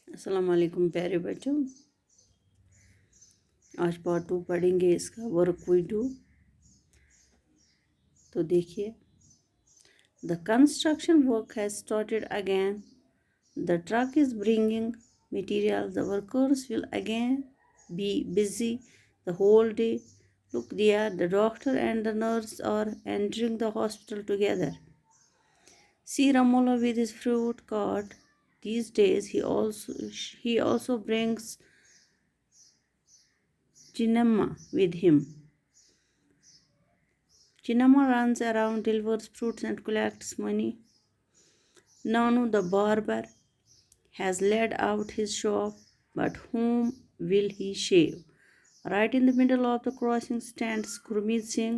अस्सलाम वालेकुम प्यारे बच्चों। आज पार्ट 2 पढ़ेंगे इसका वर्क वी डू। तो देखिए, the construction work has started again, the truck is bringing material, the workers will again be busy the whole day. Look there, the doctor and the nurse are entering the hospital together. See Ramola with his fruit cart. These days he also brings Chinamma with him. Chinamma runs around, delivers fruits and collects money. Nanu the barber has laid out his shop, but whom will he shave? Right in the middle of the crossing stands Gurmeet Singh.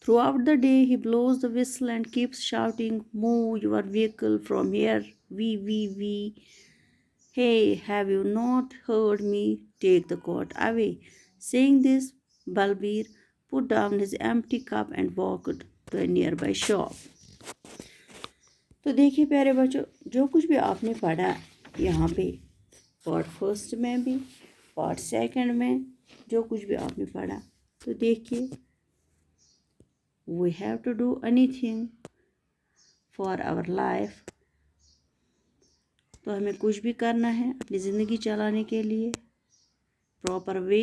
Throughout the day he blows the whistle and keeps shouting, "Move your vehicle from here, wee. Hey, have you not heard me? Take the cart away." Saying this, Balbir put down his empty cup and walked to a nearby shop. तो देखिए प्यारे बच्चों, जो कुछ भी आपने पढ़ा यहाँ पे पार्ट फर्स्ट में भी पार्ट सेकंड में जो कुछ भी आपने पढ़ा, तो देखिए, we have to do anything for our life. तो हमें कुछ भी करना है अपनी ज़िंदगी चलाने के लिए. प्रॉपर वे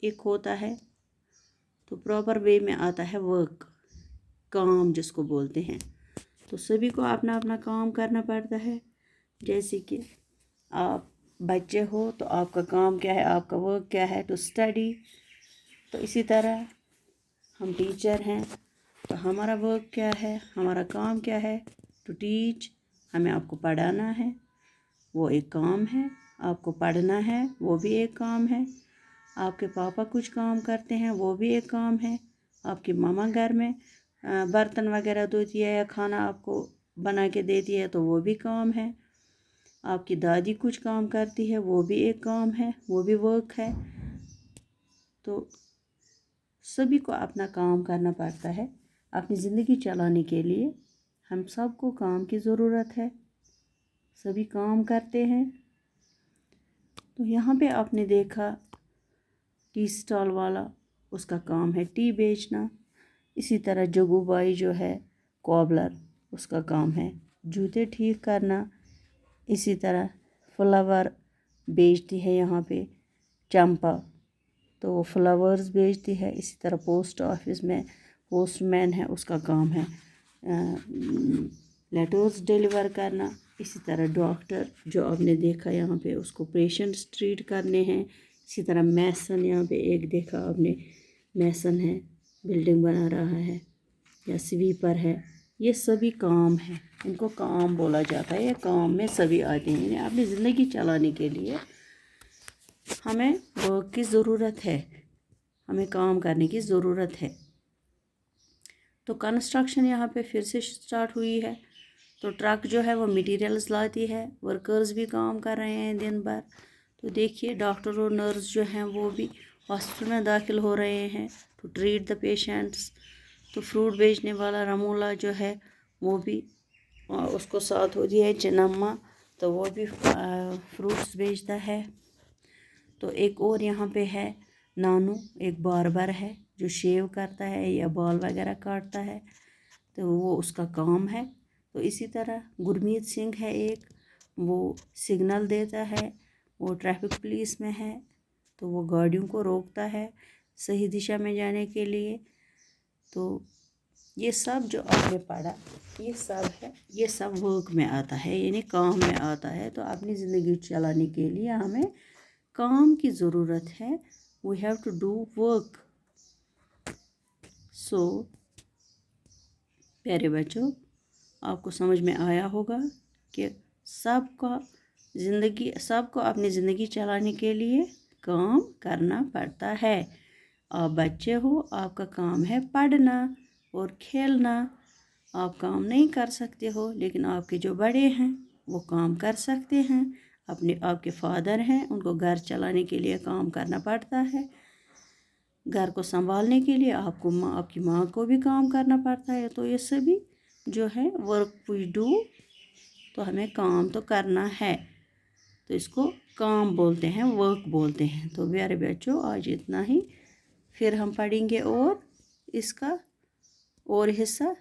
एक होता है, तो प्रॉपर वे में आता है वर्क, काम जिसको बोलते हैं. तो सभी को अपना अपना काम करना पड़ता है. जैसे कि आप बच्चे हो तो आपका काम क्या है, आपका वर्क क्या है, टू स्टडी. तो इसी तरह हम टीचर हैं तो हमारा वर्क क्या है, हमारा काम क्या है, टू टीच. हमें आपको पढ़ाना है, वो एक काम है. आपको पढ़ना है, वो भी एक काम है. आपके पापा कुछ काम करते हैं, वो भी एक काम है. आपकी मामा घर में बर्तन वगैरह धोती है या खाना आपको बना के देती है, तो वो भी काम है. आपकी दादी कुछ काम करती है, वो भी एक काम है, वो भी वर्क है. तो सभी को अपना काम करना पड़ता है अपनी ज़िंदगी चलाने के लिए. हम सबको काम की ज़रूरत है, सभी काम करते हैं. तो यहाँ पे आपने देखा टी स्टॉल वाला, उसका काम है टी बेचना. इसी तरह जगूबाई जो है कॉबलर, उसका काम है जूते ठीक करना. इसी तरह फ्लावर बेचती है यहाँ पे चंपा, तो वो फ्लावर्स बेचती है. इसी तरह पोस्ट ऑफिस में पोस्टमैन है, उसका काम है लेटर्स डिलीवर करना. इसी तरह डॉक्टर जो आपने देखा यहाँ पे, उसको पेशेंट्स ट्रीट करने हैं. इसी तरह मैसन, यहाँ पे एक देखा आपने मैसन है, बिल्डिंग बना रहा है, या स्वीपर है. ये सभी काम है, इनको काम बोला जाता है. ये काम में सभी आते हैं. यानी अपनी ज़िंदगी चलाने के लिए हमें वर्क की ज़रूरत है, हमें काम करने की ज़रूरत है. तो कंस्ट्रक्शन यहाँ पे फिर से स्टार्ट हुई है. तो ट्रक जो है वो मटेरियल्स लाती है, वर्कर्स भी काम कर रहे हैं दिन भर. तो देखिए, डॉक्टर और नर्स जो हैं वो भी हॉस्पिटल में दाखिल हो रहे हैं टू ट्रीट द पेशेंट्स. तो फ्रूट बेचने वाला रमोला जो है वो भी, उसको साथ होती है चिनम्मा, तो वो भी फ्रूट्स बेचता है. तो एक और यहाँ पे है नानू, एक बार्बर है जो शेव करता है या बाल वगैरह काटता है, तो वो उसका काम है. तो इसी तरह गुरमीत सिंह है एक, वो सिग्नल देता है, वो ट्रैफिक पुलिस में है, तो वो गाड़ियों को रोकता है सही दिशा में जाने के लिए. तो ये सब जो आपने पढ़ा, ये सब है, ये सब वर्क में आता है, यानी काम में आता है. तो अपनी ज़िंदगी चलाने के लिए हमें काम की ज़रूरत है. We have to do work. So प्यारे बच्चों, आपको समझ में आया होगा कि सबको अपनी ज़िंदगी चलाने के लिए काम करना पड़ता है. आप बच्चे हो, आपका काम है पढ़ना और खेलना. आप काम नहीं कर सकते हो, लेकिन आपके जो बड़े हैं वो काम कर सकते हैं. आपके फादर हैं, उनको घर चलाने के लिए काम करना पड़ता है. घर को संभालने के लिए आपकी माँ को भी काम करना पड़ता है. तो ये सभी जो है वर्क वी डू, तो हमें काम तो करना है, तो इसको काम बोलते हैं, वर्क बोलते हैं। तो प्यारे बच्चों आज इतना ही, फिर हम पढ़ेंगे और इसका और हिस्सा